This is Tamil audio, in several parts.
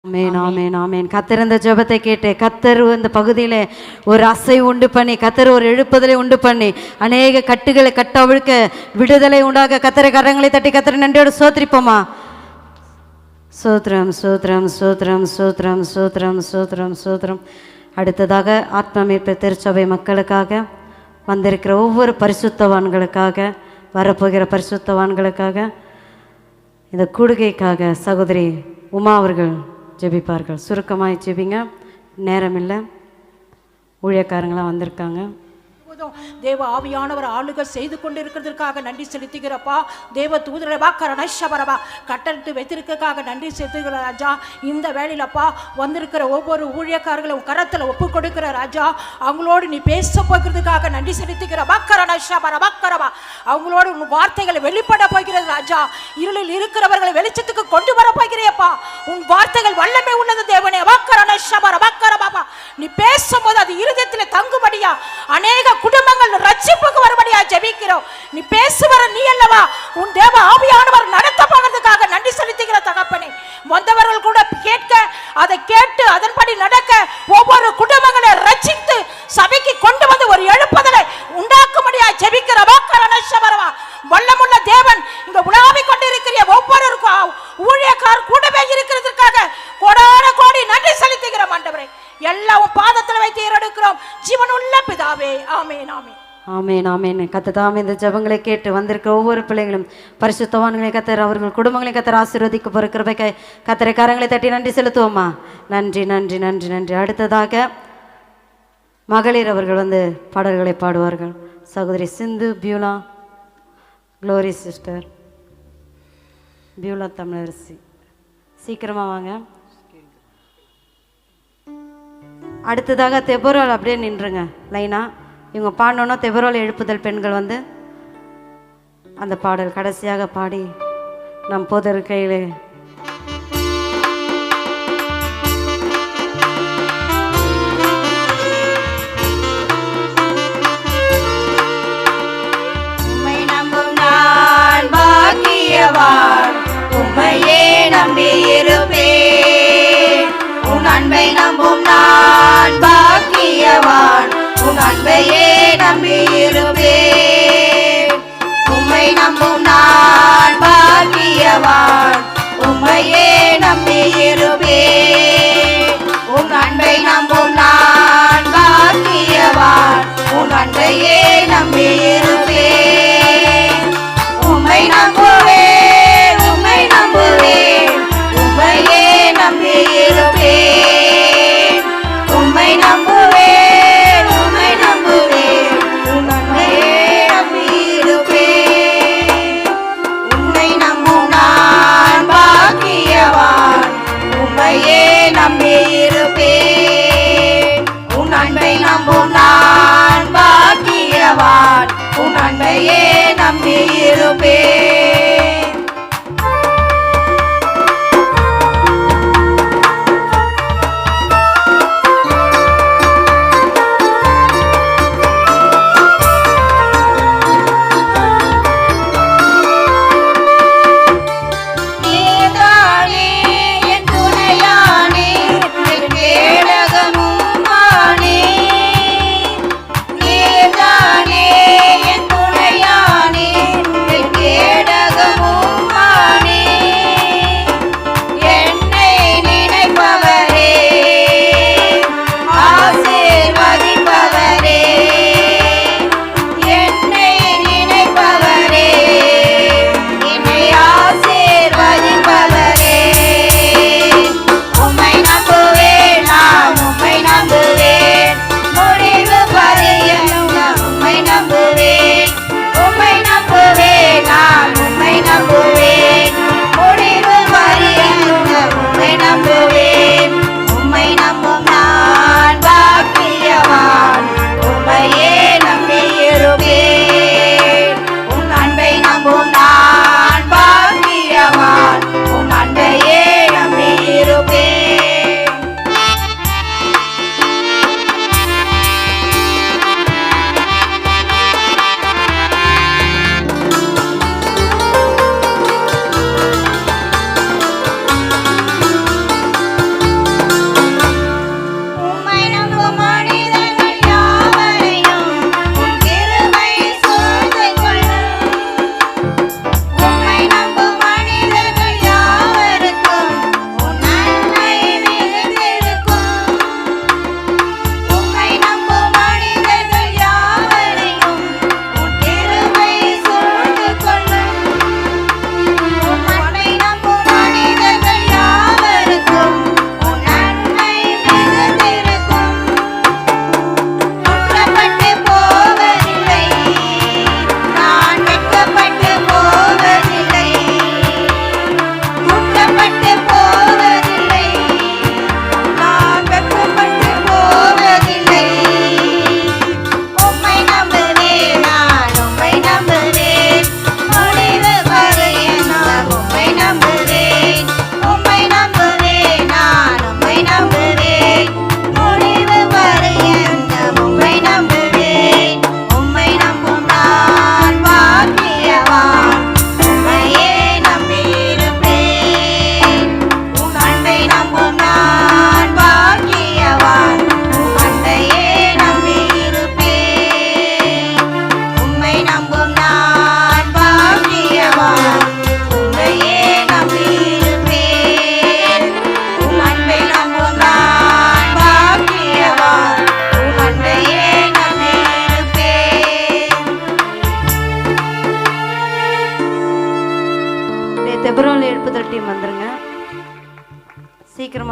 ஆமென் ஆமென் ஆமென். கர்த்தர் இந்த ஜெபத்தை கேட்டு கர்த்தர் இந்த பகுதியில் ஒரு அசை உண்டு பண்ணி கர்த்தர் ஒரு எழுப்புதலை உண்டு பண்ணி அநேக கட்டுகளை கட்டவிழ்க்க விடுதலை உண்டாக கர்த்தரை கரங்களை தட்டி கர்த்தரை நன்றியோடு சோத்திரிப்போமா. சோத்ரம் சோத்ரம் சோத்ரம் சோத்ரம் சோத்ரம் சோத்ரம் சோத்ரம். அடுத்ததாக ஆத்ம மீட்பு திருச்சபை மக்களுக்காக வந்திருக்கிற ஒவ்வொரு பரிசுத்தவான்களுக்காக வரப்போகிற பரிசுத்தவான்களுக்காக இந்த கூடுகைக்காக சகோதரி உமா அவர்கள் ஜெபிப்பார்கள். சுருக்கமாக ஜெபிங்க, நேரம் இல்லை, ஊழியக்காரங்களாம் வந்திருக்காங்க. தேவ ஆவியானவர் ஆளுகை செய்து கொண்டிருக்கிறதுக்காக நன்றி செலுத்துகிறப்பா. தேவ தூதரபா கரணபா கட்டளிட்டு வைத்திருக்கிறதுக்காக நன்றி செலுத்துகிற ராஜா. இந்த வேளையிலப்பா வந்திருக்கிற ஒவ்வொரு ஊழியக்காரர்களும் கரத்தில் ஒப்பு கொடுக்கிற ராஜா. அவங்களோடு நீ பேச போகிறதுக்காக நன்றி செலுத்துகிறபா கரணபா. அவங்களோடு உன் வார்த்தைகளை வெளிப்பட போகிறது ராஜா. இருளில் இருக்கிறவர்களை வெளிச்சத்துக்கு கொண்டு வர போகிறேப்பா. உன் வார்த்தைகள் வல்லமை உள்ளது தேவனே. பா நீ பேசும்போது அது இருதயத்தில் தங்குபடியா அநேக குடும்பங்கள் ரட்சிப்புக்கு வரும்படியா ஜெபிக்கிறோம். நீ பேசுவர நீ அல்லவா, உன் தேவ ஆவியானவர் நடத்த போகிறதுக்காக நன்றி செலுத்துகிற தகப்பனே. வந்தவர்கள் கூட கேட்க, அதை கேட்டு அதன்படி நடக்க ஒவ்வொரு குடும்பங்களை ரட்சித்து சபைக்கு கொண்டு வந்து ஒரு எழுப்புதலை உண்டாக்கும்படியா ஜெபிக்கிறவா கரணபா. வல்லமுள்ள தேவன் இங்க உலாவி கொண்டிருக்கிற ஒவ்வொருவருக்கும் ஊழியக்கார் கூடவே இருக்கிறதுக்காக கோடான கோடி நன்றி செலுத்துகிற ஆண்டவரே. எல்லாம் பாதத்தில் வைத்து ஏறெடுக்கிறோம் ஜீவனுள்ள பிதாவே. ஆமென் ஆமென் ஆமென் ஆமென். கர்த்தர் இந்த ஜெபங்களை கேட்டு வந்திருக்கிற ஒவ்வொரு பிள்ளைகளும் பரிசுத்தவான்களை கர்த்தர் அவர்கள் குடும்பங்களை கர்த்தர் ஆசீர்வதிக்க போகிற கிருபைக்கு கர்த்தரை கரங்களை தட்டி நன்றி செலுத்துவோமா. நன்றி நன்றி நன்றி நன்றி. அடுத்ததாக மகளிர் அவர்கள் பாடல்களை பாடுவார்கள். சகோதரி Sindhu, Beulah, Glory sister, Beulah Tamilarasi, சீக்கிரமாக வாங்க. அடுத்ததாக தெபரோல் அப்படியே நின்றுங்க லைனா. இவங்க பாடணுன்னா தெபரோல் எழுப்புதல் பெண்கள் அந்த பாடல் கடைசியாக பாடி நம் போதர் கையில் உம்மை நம்பும் நான் பாக்கியவான், உம்மையே நம்பியிருப்பேன். உன் அன்பை நம்பும் நான் பாக்கியவான், உன் அன்பையே நம்பியிருப்பேன். உம்மை நம்பும் நான் பாக்கியவான், உம்மையே நம்பியிருப்பேன். உன் அன்பை நம்பும் நான் பாக்கியவான், உன் அன்பையே நம்பியிருப்பேன். உம்மை நம்புவேன், உம்மை நம்புவேன், உம்மையே நம்பியிருப்பேன். உம்மை நம்புவேன், உம்மை நம்புவேன், உம்மையே நம்பியிருப்பேன். உம்மை நம்பும் நான் பாக்கியவான், உம்மையே நம்பியிருப்பேன். உன் அன்பை நம்பும் நான் பாக்கியவான், உன் அன்பையே நம்பியிருப்பேன். கேட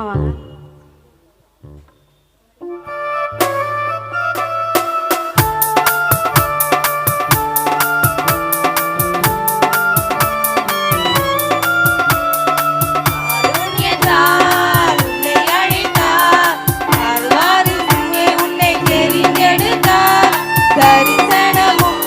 சீக்கிரமா வாங்க. தரிசனமும்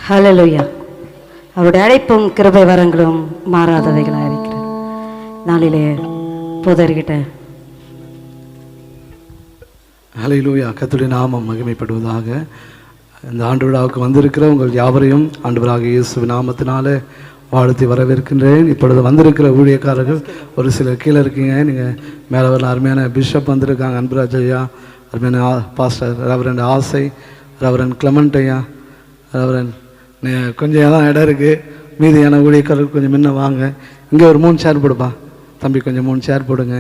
ஹல்லேலூயா. அவருடைய அழைப்பும் கிருபை வரங்களும் மாறாதவைகளாக இருக்கிறது. நாளிலே போதர்கிட்ட ஹல்லேலூயா. கர்த்தருடைய நாமம் மகிமைப்படுவதாக. இந்த ஆண்டு விழாவுக்கு வந்திருக்கிற உங்கள் யாவரையும் ஆண்டவராக இயேசுவின் நாமத்தினாலே வாழ்த்தி வரவேற்கின்றேன். இப்பொழுது வந்திருக்கிற ஊழியக்காரர்கள் ஒரு சிலர் கீழே இருக்கீங்க. நீங்கள் மேலே வரல. அருமையான பிஷப் வந்திருக்காங்க, அன்பராஜ் ஐயா, அருமையான பாஸ்டர் ரெவரண்ட் ஆசை, ரெவரண்ட் கிளமெண்ட் ஐயா, ரெவரண்ட் கொஞ்சம் தான் இடம் இருக்குது. மீதியான ஊழியக்காரர்கள் கொஞ்சம் முன்ன வாங்க. இங்கே ஒரு 3 சேர் போடுப்பா தம்பி, கொஞ்சம் 3 சேர் போடுங்க.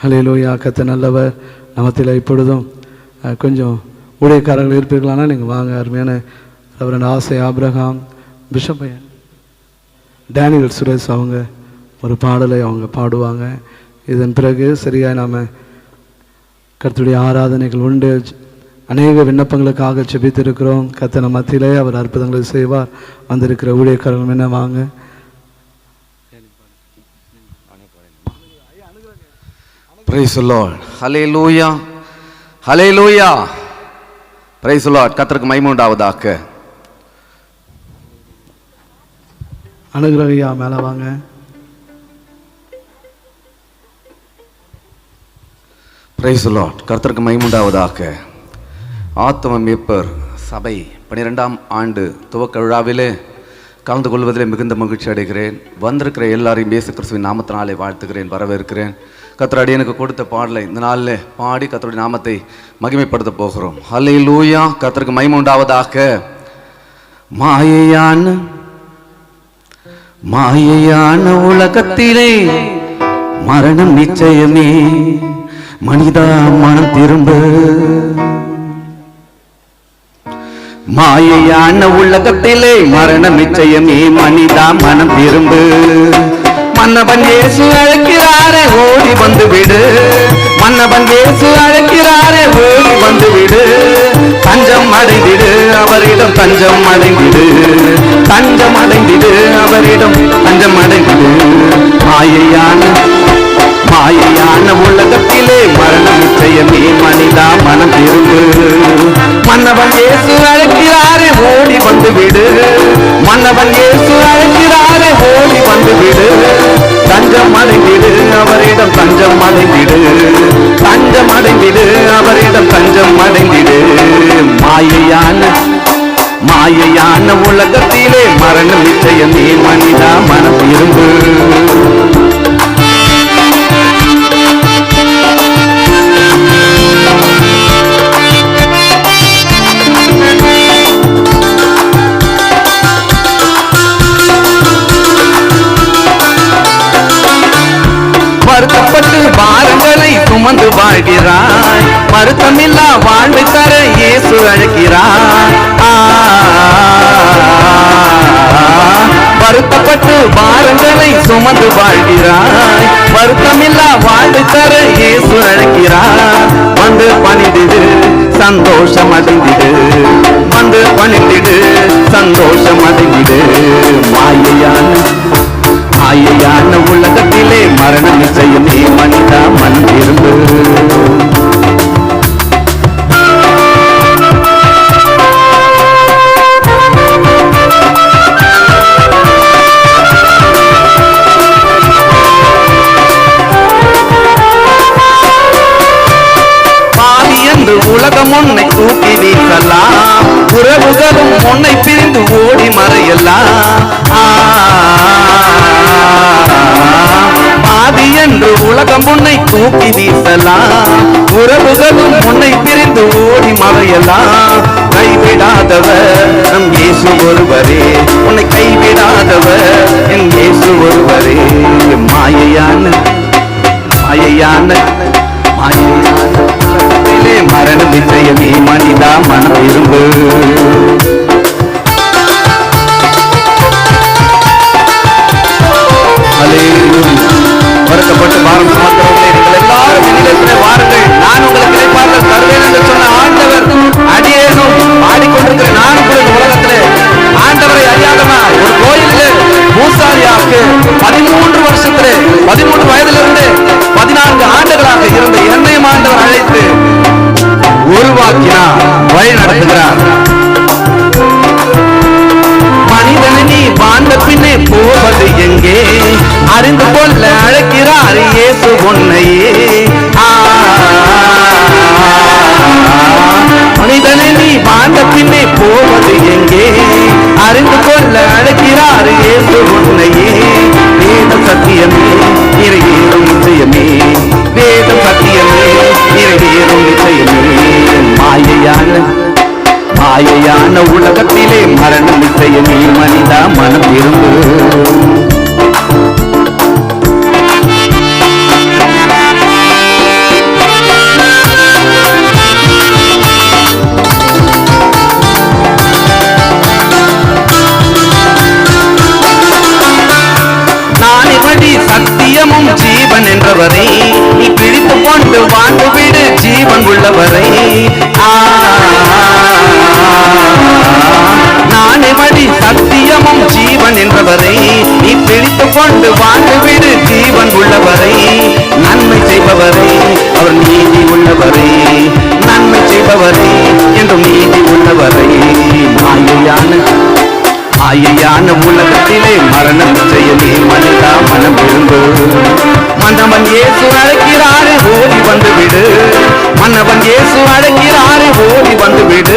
ஹல்லேலூயா. கர்த்தர் நல்லவர். நமத்தில் இப்பொழுதும் கொஞ்சம் ஊழியக்காரர்கள் இருப்பீர்களானா நீங்கள் வாங்க. அருமையான ரெவரண்ட் ஆசை, ஆபிரகாம், பிஷப் ஐயா, டேனியல் சுரேஷ் அவங்க ஒரு பாடலை அவங்க பாடுவாங்க. இதன் பிறகு சரியாக நாம் கர்த்தருடைய ஆராதனைகள் உண்டு. அநேக விண்ணப்பங்களுக்காக செபித்திருக்கிறோம். கர்த்தர் நம் மத்தியிலே அவர் அற்புதங்களை செய்வார். வந்திருக்கிற ஊழியக்காரர்கள் என்ன வாங்க. Praise the Lord. Hallelujah. Hallelujah. Praise the Lord. கர்த்தருக்கு மகிமை உண்டாவதாக. அனுகிரகையா மேலே வாங்க. Praise the Lord. கர்த்தருக்கு மகிமை உண்டாவதாக. ஆத்தும மீட்பர் சபை 12ஆம் ஆண்டு துவக்க விழாவிலே கலந்து கொள்வதிலே மிகுந்த மகிழ்ச்சி அடைகிறேன். வந்திருக்கிற எல்லாரையும் இயேசு கிறிஸ்துவின் நாமத்தினாலே வாழ்த்துகிறேன், வரவேற்கிறேன். கர்த்தர் அடியனுக்கு கொடுத்த பாடலை இந்த நாளில் பாடி கர்த்தருடைய நாமத்தை மகிமைப்படுத்த போகிறோம். ஹல்லேலூயா. கர்த்தருக்கு மகிமை உண்டாவதாக. மாயையான உலகத்திலே மரணம் நிச்சயமே, மனிதா மனம் திரும்ப. மாயையான உலகத்திலே மரணம் நிச்சயமே, மனிதா மனம் திரும்ப. மன்னவன் இயேசு அழைக்கிறாரே, ஓடி வந்து விடு. மன்னவன் இயேசு அழைக்கிறாரே, ஓடி வந்து விடு. தஞ்சம் அடைந்திடு அவரிடம், தஞ்சம் அடைந்திடு. தஞ்சம் அடைந்திடு அவரிடம், தஞ்சம் அடைந்திடு. மாயையான உலகத்திலே மரணம் நிச்சயமே, மனிதா மனம் திரும்பு. மன்னவன் இயேசு அழைக்கிறாரே, ஓடி வந்து விடு. மன்னவன் இயேசு அழைக்கிறாரே, ஓடி வந்து விடு. தஞ்சம் அடைந்திடு அவரிடம், தஞ்சம் அடைந்திடு. தஞ்சம் அடைந்திடு அவரிடம், தஞ்சம் அடைந்திடு. மாயையான உலகத்திலே மரணம் நிச்சயமே, மனிதா மனம் திரும்பு. வருத்தப்பட்டு பாரங்களை சுமந்து வாழ்கிறாய், வருத்தமில்லா வாழ்வை தர இயேசு அழைக்கிறார். வருத்தப்பட்டு பாரங்களை சுமந்து வாழ்கிறாய், வருத்தமில்லா வாழ்வை தர இயேசு அழைக்கிறார். வந்து பணிந்திடு சந்தோஷம் அடைந்திடு, வந்து பணிந்திடு சந்தோஷம் அடைந்திடு. மாயையான உலகத்திலே மரணம் நிச்சயமே, மனிதா மனம் திரும்பு. பாவி என்று உலகம் உன்னை தூக்கி வீசலாம், உறவுகளும் உன்னை பிரிந்து ஓடி மறையலாம். பாவி என்று உலகம் உன்னை தூக்கி வீசலாம், உறவுகளும் உன்னை பிரிந்து ஓடி மறையலாம். கைவிடாதவர் நம் இயேசு ஒருவரே, உன்னை கைவிடாதவர் என் இயேசு ஒருவரே. மாயையான மரணம் நிச்சயமே, மனிதா மனம் திரும்பு. வருத்தப்பட்டு பாரம் சுமக்கிறவர்களே, நீங்கள் எல்லாரும் என்னிடத்திலே வாருங்கள், நான் உங்களுக்கு இளைப்பாறுதல் தருவேன் என்று சொன்ன ஆண்டவர் அடியேனும் பாடிக்கொண்டிருக்கிற நானும் கூட இந்த உலகத்திலே ஆண்டவரை அறியாதவா ஒரு கோயிலிலே பூசாரியாக்கு 13 வருஷத்திலே 13 வயதிலிருந்து 14 ஆண்டுகளாக இருந்த என்னையும் ஆண்டவர் அழைத்து உருவாக்கினார், வழி நடத்துகிறார். அறிந்து கொள்ள அழைக்கிறார் இயேசு உன்னையே. மனிதனை நீ வாழ்ந்த பின்னே போவது எங்கே? அறிந்து கொள்ள அழைக்கிறார் இயேசு உன்னையே. வேத சத்தியமே நிறைவேறும் நிச்சயமே, வேத சத்தியமே நிறைவேறும் நிச்சயமே. மாயையான உலகத்திலே மரணம் நிச்சயமே. மனிதா மனம் திரும்பு. சத்தியமும் ஜீவன் என்றவரை நீ பிடித்து கொண்டு வாழ்ந்து விடு ஜீவன் உள்ளவரை. நானே வழி சத்தியமும் ஜீவன் என்றவரை நீ பிடித்து கொண்டு வாழ்ந்து விடு ஜீவன் உள்ளவரை. நன்மை செய்பவரை அவர் நீதி உள்ளவரை, நன்மை செய்பவரை என்றும் நீதி உள்ளவரை. மாயையான உலகத்திலே மரணம் செய்யவே மனிதா மனம் விரும்பு. மன்னவன் இயேசு அழைக்கிறாரே ஓடி வந்து விடு, மன்னவன் இயேசு அழைக்கிறாரே ஓடி வந்து விடு.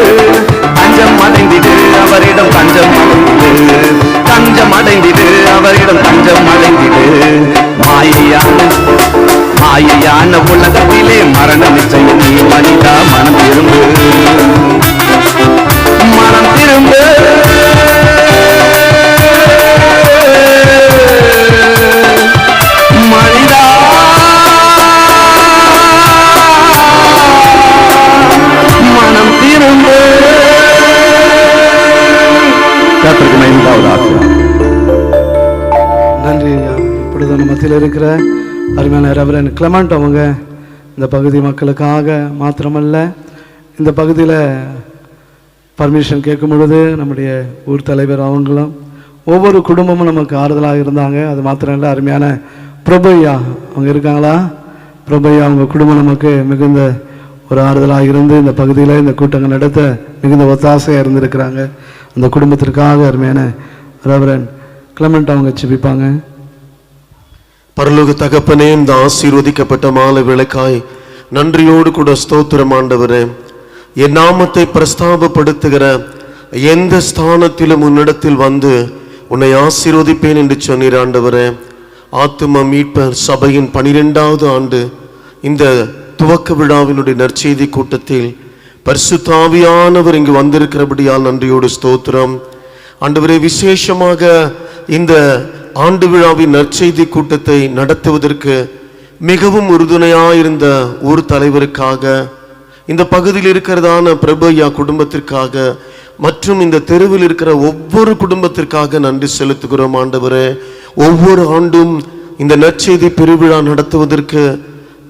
தஞ்சம் அடைந்திடு அவரிடம் தஞ்சம் அடைந்திடு, தஞ்சம் அடைந்திடு அவரிடம் தஞ்சம் அடைந்திடு. மாயையான உலகத்திலே மரணம் செய்யவே மனிதா மனம் திரும்பு, மனம் திரும்பு. நன்றி. இப்பொழுது நம்ம மத்தியில் இருக்கிற அருமையான ரெவரண்ட் கிளமெண்ட் அவங்க இந்த பகுதி மக்களுக்காக மாத்திரமல்ல, இந்த பகுதியில் பர்மிஷன் கேட்கும் பொழுது நம்முடைய ஊர் தலைவர் அவங்களும் ஒவ்வொரு குடும்பமும் நமக்கு ஆறுதலாக இருந்தாங்க. அது மாத்திரம் இல்லை, அருமையான பிரபையா அவங்க இருக்காங்களா? பிரபையா அவங்க குடும்பம் நமக்கு மிகுந்த ஒரு ஆறுதலாக இருந்து இந்த பகுதியில் இந்த கூட்டங்கள் நடத்த மிகுந்த ஒத்தாசையாக இருந்திருக்கிறாங்க. அந்த குடும்பத்திற்காக அருமையான ரெவரண்ட் கிளமெண்ட் அவங்க ஜெபிப்பாங்க. பரலோக தகப்பனே, இந்த ஆசீர்வதிக்கப்பட்ட மாலை விளக்காய் நன்றியோடு கூட ஸ்தோத்திரம் ஆண்டவரே. என் நாமத்தை பிரஸ்தாபப்படுத்துகிற எந்த ஸ்தானத்திலும் உன்னிடத்தில் வந்து உன்னை ஆசீர்வதிப்பேன் என்று சொன்னீர் ஆண்டவரே. ஆத்தும மீட்பர் சபையின் 12வது ஆண்டு இந்த துவக்க விழாவினுடைய நற்செய்தி கூட்டத்தில் பரிசுத்த ஆவியானவர் இங்கு வந்திருக்கிறபடியால் நன்றியோடு ஸ்தோத்திரம் ஆண்டவரே. விசேஷமாக இந்த ஆண்டு விழாவின் நற்செய்தி கூட்டத்தை நடத்துவதற்கு மிகவும் உறுதுணையாயிருந்த ஊர் தலைவருக்காக, இந்த பகுதியில் இருக்கிறதான பிரபையா குடும்பத்திற்காக மற்றும் இந்த தெருவில் இருக்கிற ஒவ்வொரு குடும்பத்திற்காக நன்றி செலுத்துகிறோம் ஆண்டவரே. ஒவ்வொரு ஆண்டும் இந்த நற்செய்தி பெருவிழா நடத்துவதற்கு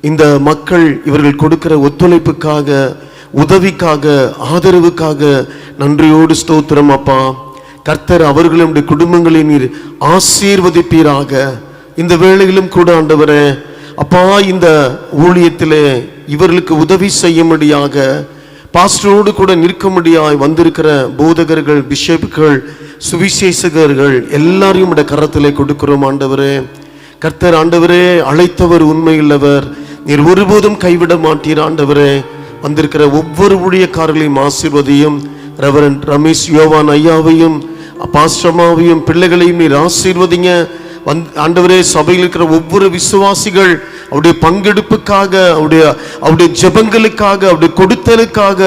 இந்த மக்கள் இவர்கள் கொடுக்கிற ஒத்துழைப்புக்காக, உதவிக்காக, ஆதரவுக்காக நன்றியோடு ஸ்தோத்திரம் அப்பா. கர்த்தர் அவர்களுடைய குடும்பங்களை நீர் ஆசீர்வதிப்பீராக. இந்த வேளையிலும் கூட ஆண்டவரே அப்பா, இந்த ஊழியத்திலே இவர்களுக்கு உதவி செய்யும்படியாக பாஸ்டரோடு கூட நிற்கும்படியாய் வந்திருக்கிற போதகர்கள், பிஷப்புகள், சுவிசேஷகர்கள் எல்லாரையும் உடைய கரத்திலே கொடுக்கிறோம் ஆண்டவரே. கர்த்தர் ஆண்டவரே அழைத்தவர் உண்மையுள்ளவர், நீர் ஒருபோதும் கைவிட மாட்டீர் ஆண்டவரே. வந்திருக்கிற ஒவ்வொரு ஊழியக்காரர்களையும் ஆசீர்வதியும். ரெவரண்ட் ரமேஷ் யோவான் ஐயாவையும் பாஸ்டமாவையும் பிள்ளைகளையும் நீர் ஆசீர்வதிங்க. ஆண்டவரே, சபையில் இருக்கிற ஒவ்வொரு விசுவாசிகள் அவருடைய பங்கெடுப்புக்காக, அவருடைய ஜெபங்களுக்காக, அவருடைய கொடுத்தலுக்காக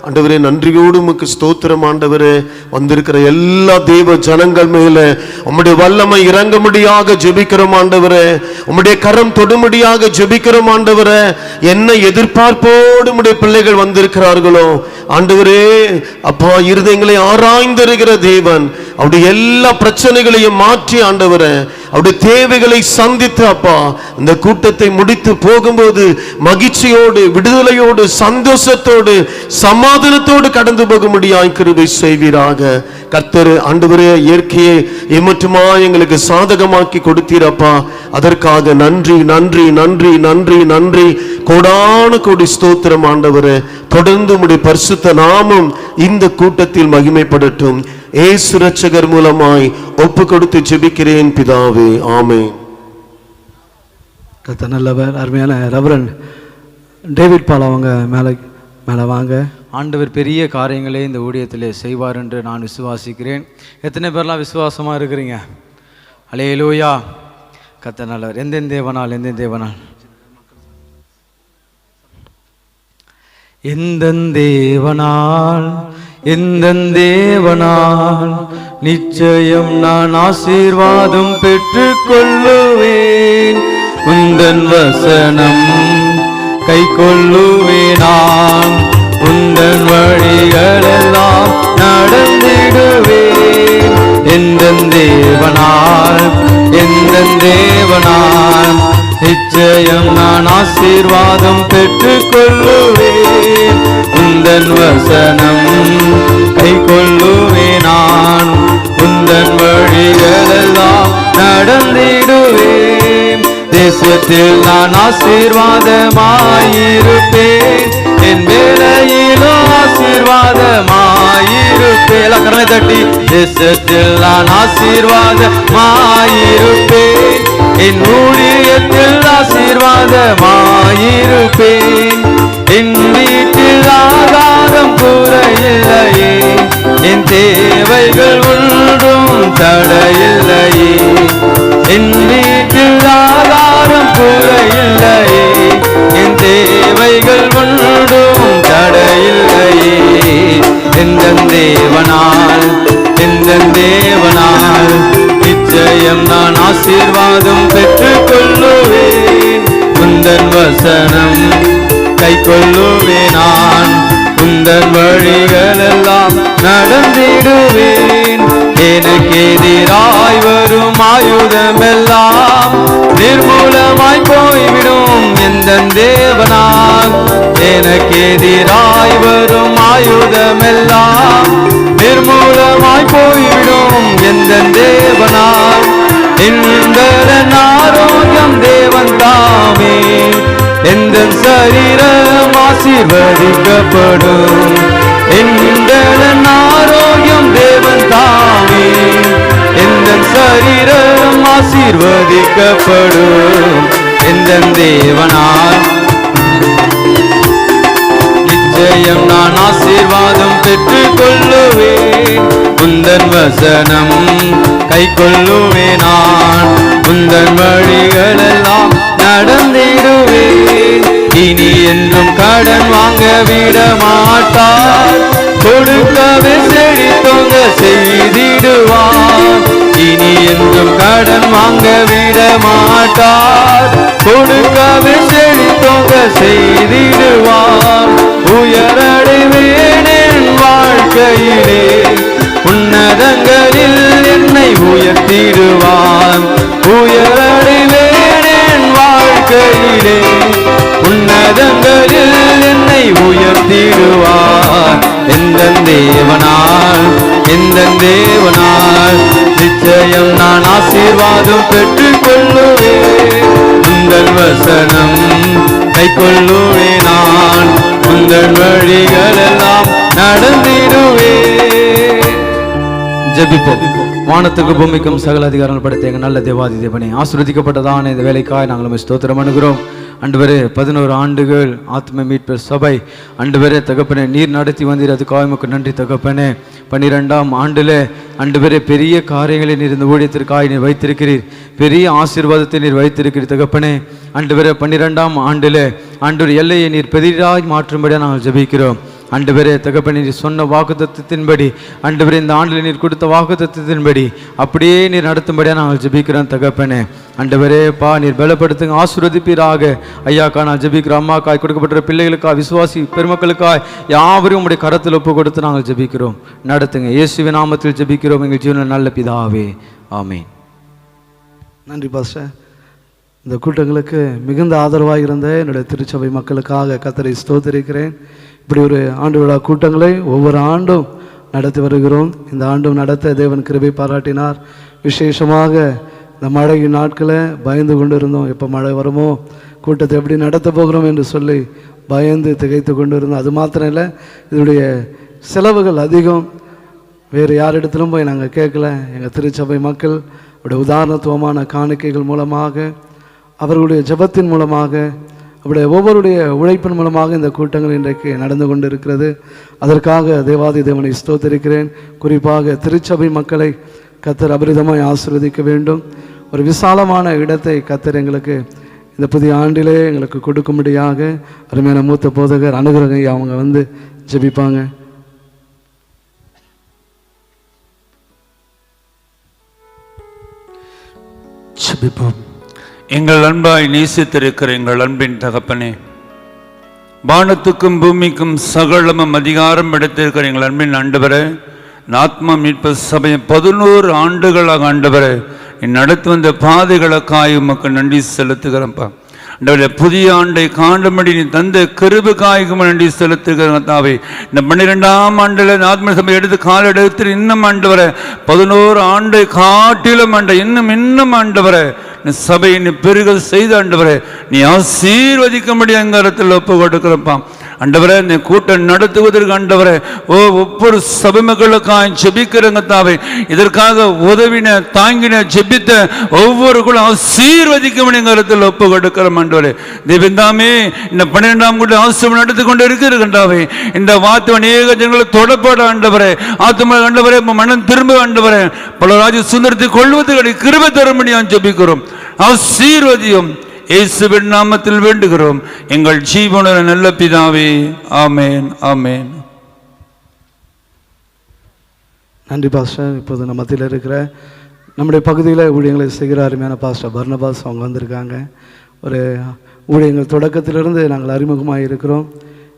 ஆண்டவரே நன்றியோடு உமக்கு ஸ்தோத்திரம் ஆண்டவரே. வந்திருக்கிற எல்லா தேவ ஜனங்கள் மேல உம்முடைய வல்லமை இறங்கும்படியாக ஜெபிக்கிறோம் ஆண்டவரே. உம்முடைய கரம் தொடும்படியாக ஜெபிக்கிறோம் ஆண்டவரே. என்ன எதிர்பார்ப்போடு உம்முடைய பிள்ளைகள் வந்திருக்கிறார்களோ ஆண்டவரே அப்பா, இருதயங்களை ஆராய்ந்திருக்கிற தேவன் அவருடைய எல்லா பிரச்சனைகளையும் மாற்றி ஆண்டவரே அவருடைய தேவைகளை சந்தித்து அப்பா இந்த கூட்டத்தை முடித்து போகும்போது மகிழ்ச்சியோடு, விடுதலையோடு, சந்தோஷத்தோடு, சமாதானத்தோடு கடந்து போக முடியாய் கிருபை செய்வீராக. கர்த்தர் ஆண்டவரே இயற்கையை ஏமாற்றுமா எங்களுக்கு சாதகமாக்கி கொடுத்தீரப்பா. அதற்காக நன்றி நன்றி நன்றி நன்றி நன்றி. கோடான கோடி ஸ்தோத்திரம் ஆண்டவரே. தொடர்ந்து உம்முடைய பரிசுத்த நாமம் இந்த கூட்டத்தில் மகிமைப்படட்டும். இயேசு இரட்சகர் மூலமாய் ஒப்பு கொடுத்து ஜெபிக்கிறேன் பிதாவே, ஆமென். கர்த்தர் நல்லவர். அருமையான ரெவரண்ட் டேவிட் பால் அவங்க மேலே வாங்க. ஆண்டவர் பெரிய காரியங்களே இந்த ஊழியத்திலே செய்வார் என்று நான் விசுவாசிக்கிறேன். எத்தனை பேர்லாம் விசுவாசமாக இருக்கிறீங்க? அல்லேலூயா. கர்த்தர் நல்லவர். எந்த தேவனால் எந்த தேவனால் எந்த தேவனால் நிச்சயம் நான் ஆசீர்வாதம் பெற்றுக் கொள்ளுவேன். உந்தன் வசனம் கை கொள்ளுவேனான். உந்தன் வழிகளெல்லாம் நடந்திடுவேன். எந்த தேவனால் நிச்சயம் நான் ஆசீர்வாதம் பெற்றுக் கொள்ளுவேன். உந்தன் வசனம் கை கொள்ளுவேனான். உந்தன் வழிகளெல்லாம் நடந்திடுவேன். தேசத்தில் நான் ஆசீர்வாதமாயிருப்பேன். என் வேலையிலோ ஆசீர்வாதமாயிருப்பேன். கரங்களை தட்டி தேசத்தில் நான் ஆசீர்வாதமாயிருப்பேன். என் ஊழியத்தில் ஆசீர்வாதமாயிருப்பேன். என் வீட்டில் ஆகாரம் குறையில்லையே. என் தேவைகள் ஒன்றும் தடையில்லையே. என் வீட்டில் ஆகாரம் குறையில்லையே. என் தேவைகள் ஒன்றும் தடையில்லையே. எந்த தேவனால் நிச்சயம் நான் ஆசீர்வாதம் பெற்றுக் கொள்ளுவேன். உந்தன் வசனம் கை கொள்ளுவேனான். உந்தன் வழிகளெல்லாம் நடந்திடுவேன். எனக்கு எதிராய் வரும் ஆயுதமெல்லாம் நிர்மூலமாய் போய்விடும். எந்த தேவனால் எனக்கு எதிராய் வரும் ஆயுதமெல்லாம் நிர்மூலமாய் போய்விடும். எந்த தேவனால் இந்த ஆரோக்கியம் தேவன் தாமே. எந்த சரீரம் ஆசீர்வதிக்கப்படும். இந்த ஆரோக்கியம் தேவன் தாமே. எந்த சரீரம் ஆசீர்வதிக்கப்படும். எந்த தேவனால் நிச்சயம் நான் ஆசீர்வாதம் பெற்றுக் கொள்ளுவேன். உந்தன் வசனம் கை கொள்ளுவேனான். உந்தன் வழிகளெல்லாம் நடந்திடுவேன். இனி என்றும் கடன் வாங்க விட மாட்டார். கொடுக்கவே செழித்தோங்க செய்திடுவார். இனி என்றும் கடன் வாங்க விட மாட்டார். கொடுக்கவே செழித்தோங்க செய்திடுவார். உயரடைவேன் என் வாழ்க்கையிலே. உன்னதங்களில் என்னை உயர்த்திடுவான். உயரடைவேன் என் வாழ்க்கையிலே. உன்னதங்களில் என்னை உயர்த்திடுவார். எந்த தேவனால் நிச்சயம் நான் ஆசீர்வாதம் பெற்றுக் கொள்ளுவேன். உந்தன் வசனம் கை கொள்ளுவேனான். உந்தன் வழிகளெல்லாம் நடந்திடுவேன். ஜெபிப்போம். வானத்துக்கு பூமிக்கும் சகல அதிகாரங்கள் படைத்த எங்கள் நல்ல தேவாதி தேவனே, ஆசீர்வதிக்கப்பட்டதான இந்த வேலைக்காய் நாங்கள் ஸ்தோத்திரம் அணுகிறோம். ஆண்டவரே, 11 ஆண்டுகள் ஆத்ம மீட்பர் சபை ஆண்டவரே தகப்பனே நீர் நடத்தி வந்தீர். அதுக்காக உமக்கு நன்றி தகப்பனே. 12ஆம் ஆண்டில் ஆண்டவரே பெரிய காரியங்களை நீர் இந்த ஊழியத்திற்காக நீர் வைத்திருக்கிறீர். பெரிய ஆசீர்வாதத்தை நீர் வைத்திருக்கிறீர் தகப்பனே. ஆண்டவரே 12ஆம் ஆண்டில் ஆண்டவர் எல்லையை நீர் பெரிதாய் மாற்றும்படியாக நாங்கள் ஜெபிக்கிறோம். ஆண்டவரே தகப்பனே நீர் சொன்ன வாக்குத்தத்தத்தின்படி ஆண்டவரே இந்த ஆண்டில் நீர் கொடுத்த வாக்குத்தத்தத்தின்படி அப்படியே நீர் நடத்தும்படியாக நாங்கள் ஜெபிக்கிறோம் தகப்பனே. ஆண்டவரே பா நீர் பலப்படுத்துங்க, ஆசீர்வதிப்பீராக. ஐயாக்கா நான் ஜெபிக்கிறோம். அம்மாக்காய் கொடுக்கப்பட்ட பிள்ளைகளுக்காய் விசுவாசி பெருமக்களுக்காய் யாவரையும் உடைய கரத்தில் ஒப்பு கொடுத்து நாங்கள் ஜெபிக்கிறோம். நடத்துங்க. இயேசுவின் நாமத்தில் ஜெபிக்கிறோம் எங்கள் ஜீவனில் நல்ல பிதாவே, ஆமென். நன்றி பாஸ்டர். இந்த கூட்டங்களுக்கு மிகுந்த ஆதரவாக இருந்த என்னுடைய திருச்சபை மக்களுக்காக கர்த்தரை ஸ்தோத்திரிக்கிறேன். இப்படி ஒரு ஆண்டு விழா கூட்டங்களை ஒவ்வொரு ஆண்டும் நடத்தி வருகிறோம். இந்த ஆண்டும் நடத்த தேவன் கிருபை பாராட்டினார். விசேஷமாக இந்த மழை நாட்களை பயந்து கொண்டு இருந்தோம். எப்போ மழை வருமோ, கூட்டத்தை எப்படி நடத்த போகிறோம் என்று சொல்லி பயந்து திகைத்து கொண்டு இருந்தோம். அது மாத்திரம் இல்லை, இதனுடைய செலவுகள் அதிகம். வேறு யாரிடத்திலும் போய் நாங்கள் கேட்கல. எங்கள் திருச்சபை மக்கள் உடைய உதாரணத்துவமான காணிக்கைகள் மூலமாக அவர்களுடைய ஜெபத்தின் மூலமாக, அவருடைய ஒவ்வொருடைய உழைப்பின் மூலமாக இந்த கூட்டங்கள் இன்றைக்கு நடந்து கொண்டு இருக்கிறது. அதற்காக தேவாதி தேவனை ஸ்தோத்திரிக்கிறேன். குறிப்பாக திருச்சபை மக்களை கர்த்தர் அபரிதமாய் ஆசீர்வதிக்க வேண்டும். ஒரு விசாலமான இடத்தை கர்த்தர் எங்களுக்கு இந்த புதிய ஆண்டிலே எங்களுக்கு கொடுக்கும்படியாக அருமையான மூத்த போதகர் அனுகிரகை அவங்க வந்து ஜெபிப்பாங்க. ஜெபிப்போம். எங்கள் அன்பாய் நேசித்திருக்கிற எங்கள் அன்பின் தகப்பனே, வானத்துக்கும் பூமிக்கும் சகலமும் அதிகாரம் எடுத்திருக்கிற எங்கள் அன்பின் ஆண்டவரே, ஆத்மா மீட்பு சபை 11 ஆண்டுகளாக ஆண்டவரே நீ நடத்தி வந்த பாதைகளுக்காய் உமக்கு நன்றி செலுத்துகிறப்பா. ஆண்டவரே, புதிய ஆண்டை காண்டும்படி நீ தந்த கிருபைக்காய்க்கும் நன்றி செலுத்துகிறேன் தாவே. இந்த 12ஆம் ஆண்டில் ஆத்ம சபை எடுத்து கால எடுத்து இன்னும் ஆண்டவரே 11 ஆண்டை காட்டிலும் ஆண்ட இன்னும் ஆண்டவரே சபையை நீ பெருக செய்த ஆண்டவரே நீ ஆசீர்வதிக்கும்படி அங்கரத்தில் ஒப்பு கொடுக்கிறப்பா. ஆண்டவரே, இந்த கூட்டம் நடத்துவதற்கு ஆண்டவரே ஒவ்வொரு சபை மக்களுக்காக ஜெபிக்கிறங்க தாவே. இதற்காக உதவின தாங்கின ஜெபித்த ஒவ்வொருக்குள்ளும் ஆசீர்வதிக்கும்படி அங்கரத்தில் ஒப்பு கொடுக்கிறோம் ஆண்டவரே. தேவந்தாமே, இந்த 12ஆம் கூட்டம் ஆசீர்வாதம் நடத்தி கொண்டு இருக்கிறாவே. இந்த வார்த்தை அநேக ஜனங்களை தொடப்பட ஆண்டவரே, ஆத்மா ஆண்டவரே மனம் திரும்ப ஆண்டவரே பல ராஜ்ய சுந்தரத்தை கொள்வதற்கு கிருபை தரும்படி ஜெபிக்கிறோம். ஆசீர்வதியும் இயேசுவின் நாமத்தில் வேண்டுகிறோம் எங்கள் ஜீவனுள்ள நல்ல பிதாவே. ஆமேன், ஆமேன். நன்றி பாஸ்டர். இப்போது நம்ம மத்தியில் இருக்கிற நம்முடைய பகுதியில் ஊழியங்களை செய்கிற அருமையான பாஸ்டர் பர்னபாஸ் அவங்க வந்திருக்காங்க. ஒரு ஊழியங்கள் தொடக்கத்திலிருந்து நாங்கள் அறிமுகமாக இருக்கிறோம்.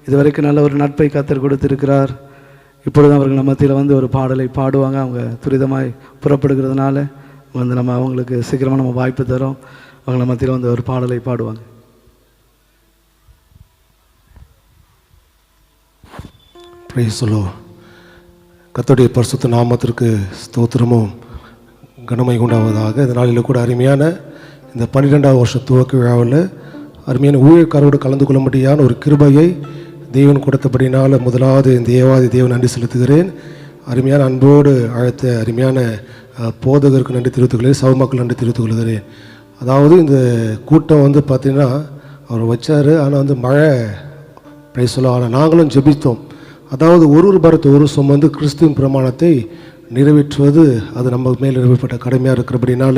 இதுவரைக்கும் நல்ல ஒரு நட்பை கர்த்தர் கொடுத்திருக்கிறார். இப்பொழுது அவர்கள் நம்ம மத்தியில் வந்து ஒரு பாடலை பாடுவாங்க. அவங்க துரிதமாய் புறப்படுகிறதுனால வந்து நம்ம அவங்களுக்கு சீக்கிரமாக நம்ம வாய்ப்பு தரோம். அவங்கள மத்தியில் வந்து ஒரு பாடலை பாடுவாங்க. Praise the Lord. கர்த்தருடைய பரிசுத்த நாமத்திற்கு ஸ்தோத்திரமும் கனமை உண்டாவதாக. இந்த நாளில் கூட அருமையான இந்த 12ஆவது வருஷம் துவக்க விழாவில் அருமையான ஊழியக்காரோடு கலந்து கொள்ளும்படியான ஒரு கிருபையை தேவன் கொடுத்தபடினால முதலாவது இந்த தேவாதி தேவன் நன்றி செலுத்துகிறேன். அருமையான அன்போடு அழைத்த அருமையான போதகருக்கு நன்றி தெரிவித்துக் கொள்கிறேன். சபை மக்கள் நன்றி தெரிவித்துக் கொள்கிறேன். அதாவது இந்த கூட்டம் வந்து பார்த்திங்கன்னா அவர் வச்சார். ஆனால் வந்து மழை பிரைஸ் சொல்ல, ஆனால் நாங்களும் ஜெபித்தோம். அதாவது ஒரு பரத்தை ஒரு சுமந்து கிறிஸ்துவின் பிரமாணத்தை நிறைவேற்றுவது அது நம்ம மேல் நிறைவேற்றப்பட்ட கடமையாக இருக்கிறபடினால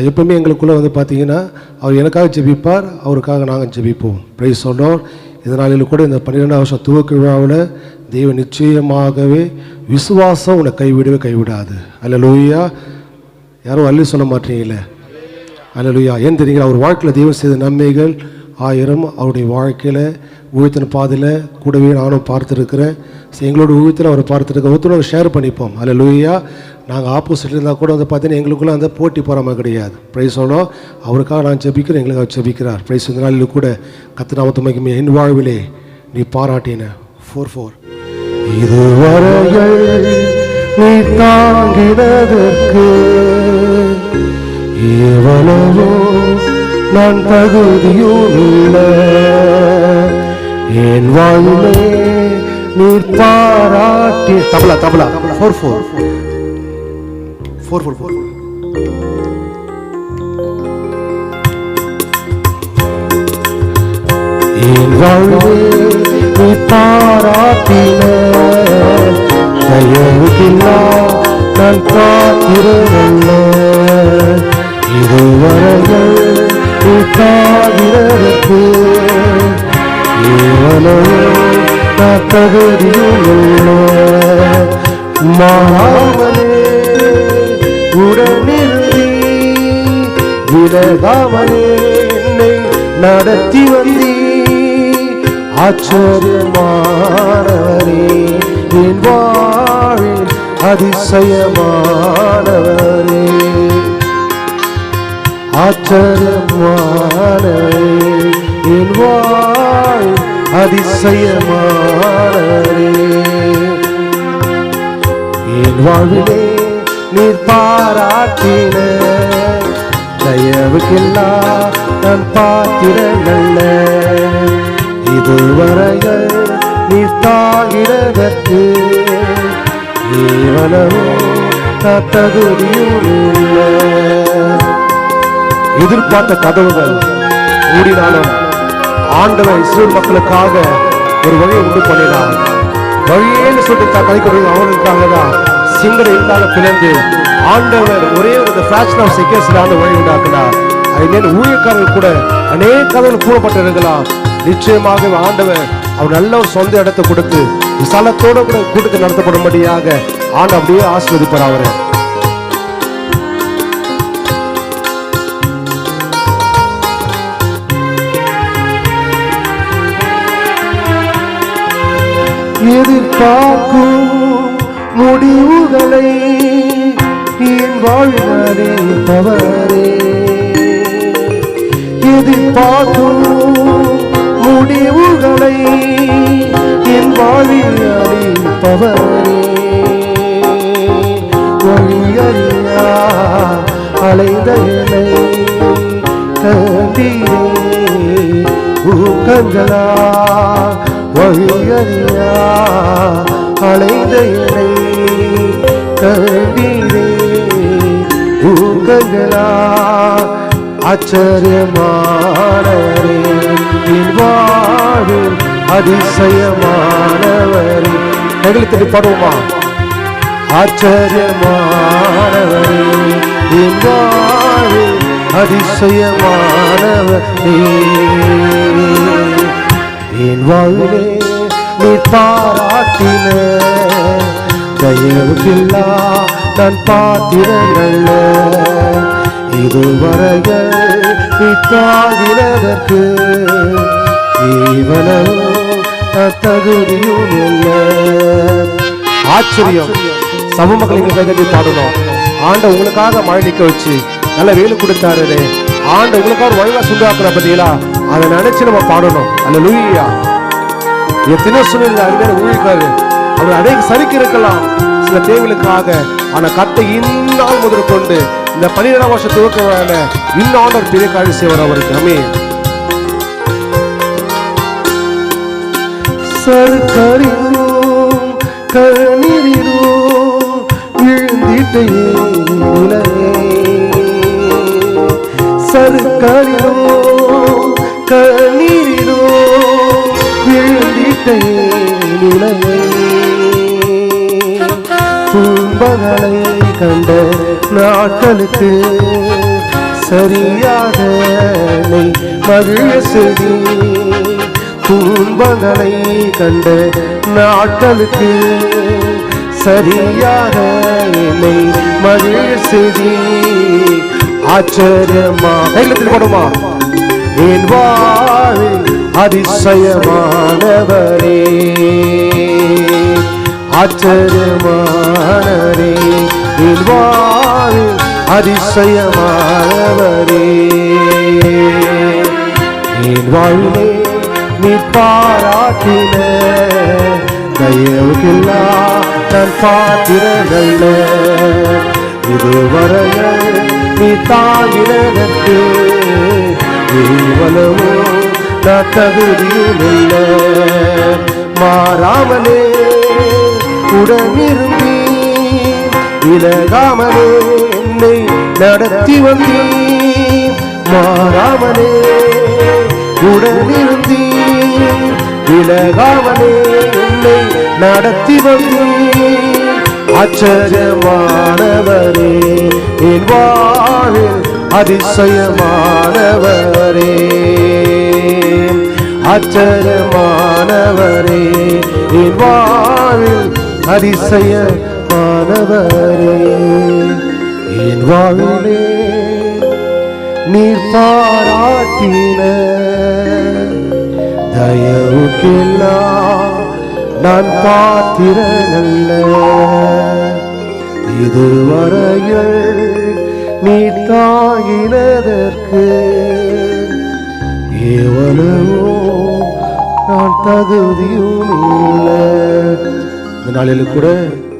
எப்பவுமே எங்களுக்குள்ளே வந்து பார்த்திங்கன்னா அவர் எனக்காக ஜெபிப்பார், அவருக்காக நாங்கள் ஜெபிப்போம். பிரைஸ் சொல்கிறோம். இதனால கூட இந்த 12ஆவது வருஷம் துவக்க விழாவில் தெய்வம் நிச்சயமாகவே விசுவாசம் உன்னை கைவிடாது. அல்லேலூயா. யாரும் அள்ளி சொல்ல மாட்டீங்களே. அல்லேலூயா. ஏன் தெரியுங்களா, அவர் வாழ்க்கையில் தெய்வம் செய்த நன்மைகள் 1000 அவருடைய வாழ்க்கையில் ஊழியத்தின் பாதையில் கூடவே நானும் பார்த்துருக்கிறேன். எங்களோட ஊழியத்தில் அவர் பார்த்துருக்கேன். ஒருத்தரோட ஷேர் பண்ணிப்போம். அல்லேலூயா. நாங்கள் ஆப்போசிட் இருந்தால் கூட வந்து பார்த்தீங்கன்னா எங்களுக்குள்ளே அந்த போட்டி போகாமல் கிடையாது. ப்ரைஸ் சொல்லணும். அவருக்காக நான் ஜெபிக்கிறேன், எங்களுக்காக ஜெபிக்கிறார். ப்ரைஸ் இந்த நாளில் கூட கர்த்தர் என் வாழ்விலே நீ பாராட்டின 4 இதுவரைகள் நீ தாங்கினதற்கு எவ்வளவோ நான் தகுதியும் இல்லை. என் வாழ்விலே நீர் பாராட்டி தபலா 4 என் வாழ்விலே நீ பாராட்டின தயவுக்கில்லா நான் காத்திரவல்ல. இதுவரைகள் நீ காதிரதற்கு எவ்வளவோ நான் தகுதியும் இல்லை. மாறாமலே உடனிருந்தி விலகாமலே என்னை நடத்தி வந்தீ. ஆச்சரியமானவரே, என் வாழ்வில் அதிசயமானவரே. ஆச்சரியமானவரே, என் வாழ்வில் அதிசயமானவரே. என் வாழ்விலே நீர் பாராட்டின தயவுக்கெல்லாம் நான் பாத்திரங்கள. இதுவரைகள் நீர் தாங்கிறதற்கு எவ்வளவோ தகுதியும் இல்லை. எதிர்பார்த்த கதவுகள் மூடினாலும் ஆண்டவர் இஸ்ரவேல் மக்களுக்காக ஒரு வழியை உண்டு பண்ணினார். வழியேன்னு சொல்லிட்டு கதை கொடுங்க அவர்களுக்காக தான் சிங்கரை இருந்தால பிளந்து ஆண்டவர் ஒரே ஒரு ஃபிராக்ஷன் ஆஃப் செகண்ட்ஸ்ல வழி உண்டாக்குனார். அதனால ஊழியக்காரர்கள் கூட அநேக கதவுகள் கூடப்பட்டிருக்கலாம். நிச்சயமாக ஆண்டவர் அவர் நல்ல ஒரு சொந்த இடத்தை கொடுத்து விசாலத்தோட கூட கூட்டத்தை நடத்தப்படும்படியாக ஆண்டு அப்படியே ஆசீர்வதிப்பார் அவரை. எதிர்பார்க்கும் முடிவுகளை என் வாழ்நாளே தவறே, எதிர்பார்க்கும் முடிவுகளை என் வாழ்நாளே தவறே, வழியறியா அலைந்த என்னை கண்டீரே ஊக்கங்களா, வழியறியா அலைந்த என்னை கண்டீரே ஊக்கங்களா, ஆச்சரியமானவரே என் வாழ்வில் அதிசயமானவரே. எங்களுக்கு பாடுவோமா? ஆச்சரியமானவரே என் வாழ்வில் அதிசயமானவரே, என் வாழ்விலே நீ பாராட்டின தயவுக்கில்லா நான் பாத்திரங்கள, இதுவரைகள் நீ தாங்கினதற்கு இவனோ தகுதியும் இல்லை. ஆச்சரியம். சம மக்கள் கைதட்டி பாடணும். ஆண்ட உங்களுக்காக மழை நிக்க வச்சு நல்ல வேலை கொடுத்தாரு. ஆண்ட உங்களுக்காக ஒரு வழிவா சுண்டாக்குற பத்தியா அதை நினைச்சு நம்ம பாடணும். அல்லேலூயா. எத்தனை சூழ்நிலை அருமையான ஊழியக்காரு அவர் அநேக சரிக்கு இருக்கலாம் சில தேவைகளுக்காக. ஆனா கத்தை இந்நாள் முதல் கொண்டு இந்த 12ஆம் வருஷம் துவக்க இன்னும் ஆண்டவர் பெரிய காரியம் செய்வார் அவருக்கு. ஆமென். சர்க்கரிலும் கண்ணீரிலும் விழுந்திட்டே உலகே, சர்க்கரிலும் கண்ணீரிலும் விழுந்திட்டே உலகே, துன்பங்களை கண்ட நாட்களுக்கு சரியாக மகிழ செடி, துன்பங்களை கண்ட நாட்களுக்கு சரியாக என்னை மகிழ செடி, ஆச்சரியமா படுமா என் வாழ்வில் அதிசயமானவரே, ஆச்சரியமானவரே என் வாழ்வில் அதிசயமானவரே, என் வாழ்விலே நீ பாராட்டின தயவுக்கில்லா நான் பாத்திரங்கள, இதுவரைகள் நீ தாங்கினதற்கு இவ்வளவோ நான் தகுதியும் இல்லை. மாறாமலே உடனிருந்தி விலகாமலே என்னை நடத்தி வந்தீ, மாறாமலே உடனிருந்தி விலகாமலே என்னை நடத்தி வந்தீ, ஆச்சரியமானவரே என் வாழ்வில் அதிசயமானவரே, ஆச்சரியமானவரே என் வாழ்வில் அதிசயமானவரே, என் வாழ்விலே நீர் பாராட்டின தயவுக்கெல்லாம் நான் பாத்திரனல்ல, இதுவரையில் நீ தாங்கினதற்கு எவ்வளவோ நான் தகுதியும் இல்லை. இந்த நாளில் கூட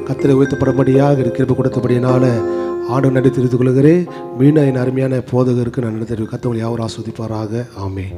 கர்த்தரை உயர்த்தப்படும்படியாக கிருபை கொடுத்தபடியினால ஆண்டவர் நன்றி தெரிவித்துக் கொள்கிறேன். மீண்டும் என் அருமையான போதகருக்கு நான் நன்றி தெரிவித்து கர்த்தர் யாவர் ஆஸ்வதிப்பாராக. ஆமென்.